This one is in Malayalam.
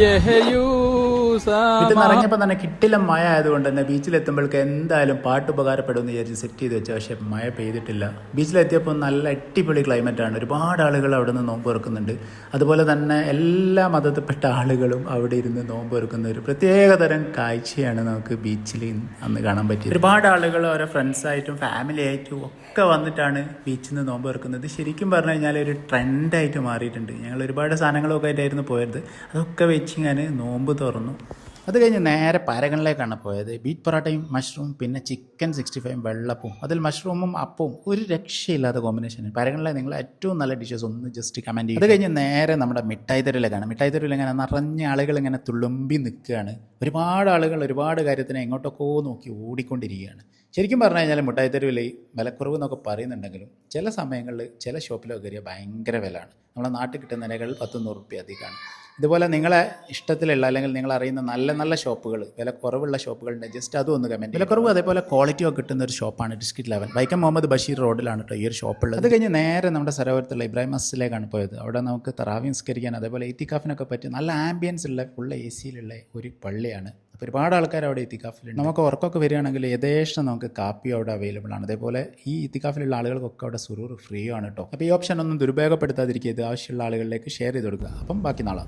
വീട്ടിൽ നിന്ന് ഇറങ്ങിയപ്പോൾ തന്നെ കിട്ടില്ല മഴ ആയതുകൊണ്ട് തന്നെ ബീച്ചിലെത്തുമ്പോഴേക്ക് എന്തായാലും പാട്ട് ഉപകാരപ്പെടുമെന്ന് വിചാരിച്ച് സെറ്റ് ചെയ്ത് വെച്ചാൽ പക്ഷേ മഴ പെയ്തിട്ടില്ല. ബീച്ചിലെത്തിയപ്പോൾ നല്ല അടിപൊളി ക്ലൈമറ്റാണ്. ഒരുപാട് ആളുകൾ അവിടെ നിന്ന് നോമ്പ് തുറക്കുന്നുണ്ട്. അതുപോലെ തന്നെ എല്ലാ മതത്തിൽപ്പെട്ട ആളുകളും അവിടെ ഇരുന്ന് നോമ്പ് തുറക്കുന്ന ഒരു പ്രത്യേകതരം കാഴ്ചയാണ് നമുക്ക് ബീച്ചിൽ അന്ന് കാണാൻ പറ്റിയത്. ഒരുപാട് ആളുകൾ ഓരോ ഫ്രണ്ട്സായിട്ടും ഫാമിലി ആയിട്ടും ഒക്കെ വന്നിട്ടാണ് ബീച്ചിൽ നിന്ന് നോമ്പ് തുറക്കുന്നത്. ശരിക്കും പറഞ്ഞു കഴിഞ്ഞാൽ ഒരു ട്രെൻഡായിട്ട് മാറിയിട്ടുണ്ട്. ഞങ്ങൾ ഒരുപാട് സാധനങ്ങളൊക്കെ ആയിട്ടായിരുന്നു പോയത്. അതൊക്കെ വെച്ച് ഞാൻ നോമ്പ് തുറന്നു. അത് കഴിഞ്ഞ് നേരെ പാരഗണിലേക്കാണ് പോയത്. ബീറ്റ് പൊറോട്ടയും മഷ്റൂം, പിന്നെ ചിക്കൻ 65 വെള്ളപ്പവും, അതിൽ മഷ്റൂമും അപ്പവും ഒരു രക്ഷയില്ലാത്ത കോമ്പിനേഷൻ. പാരഗണിലെ നിങ്ങൾ ഏറ്റവും നല്ല ഡിഷസ് ഒന്ന് ജസ്റ്റ് കമൻറ്റ് ചെയ്യും. അത് കഴിഞ്ഞ് നേരെ നമ്മുടെ മിഠായി തെരുവിലേക്കാണ്. മിഠായി തെരുവിൽ ഇങ്ങനെ നിറഞ്ഞ ആളുകൾ ഇങ്ങനെ തുളുമ്പി നിൽക്കുകയാണ്. ഒരുപാട് ആളുകൾ ഒരുപാട് കാര്യത്തിന് എങ്ങോട്ടൊക്കെ നോക്കി ഓടിക്കൊണ്ടിരിക്കുകയാണ്. ശരിക്കും പറഞ്ഞു കഴിഞ്ഞാൽ മിഠായി തെരുവിൽ വിലക്കുറവ് എന്നൊക്കെ പറയുന്നുണ്ടെങ്കിലും ചില സമയങ്ങളിൽ ചില ഷോപ്പിലൊക്കെ കയറിയാൽ ഭയങ്കര വിലയാണ്. നമ്മളെ നാട്ടിൽ കിട്ടുന്നതിനേക്കാൾ 100-100 റുപ്യ അധികമാണ്. ഇതുപോലെ നിങ്ങളെ ഇഷ്ടത്തിലുള്ള അല്ലെങ്കിൽ നിങ്ങൾ അറിയുന്ന നല്ല നല്ല ഷോപ്പുകൾ, വില കുറവുള്ള ഷോപ്പുകളുണ്ട്, ജസ്റ്റ് അതും ഒന്ന് കമൻറ്റ്. വിലക്കുറവ് അതേപോലെ ക്വാളിറ്റിയൊക്കെ കിട്ടുന്ന ഒരു ഷോപ്പാണ് ഡിസ്ട്രിക്ട് 11 വൈക്കം മുഹമ്മദ് ബഷീർ റോഡിലാണ് കേട്ടോ ഈ ഒരു ഷോപ്പുള്ളത്. അത് കഴിഞ്ഞ് നേരെ നമ്മുടെ സരോവരത്തുള്ള ഇബ്രാഹിം മസ്ജിദിലേക്കാണ് പോയത്. അവിടെ നമുക്ക് തറാവി നിസ്കരിക്കാൻ അതേപോലെ ഇത്തിക്കാഫിനൊക്കെ പറ്റി നല്ല ആംബിയൻസ് ഉള്ള ഫുൾ AC-ലുള്ള ഒരു പള്ളിയാണ്. അപ്പോൾ ഒരുപാട് ആൾക്കാർ അവിടെ ഇത്തിക്കാഫിലുണ്ട്. നമുക്ക് ഉറക്കമൊക്കെ വരികയാണെങ്കിൽ യഥേഷ്ടം നമുക്ക് കാപ്പി അവിടെ അവൈലബിൾ ആണ്. അതേപോലെ ഈ ഇത്തിക്കാഫിലുള്ള ആളുകൾക്കൊക്കെ അവിടെ സുറൂർ ഫ്രീ ആണ് കേട്ടോ. അപ്പോൾ ഈ ഓപ്ഷൻ ഒന്നും ദുരുപയോഗപ്പെടുത്താതിരിക്കുക. ഇത് ആവശ്യമുള്ള ആളുകളിലേക്ക് ഷെയർ ചെയ്ത് കൊടുക്കുക. അപ്പം ബാക്കി നാളെ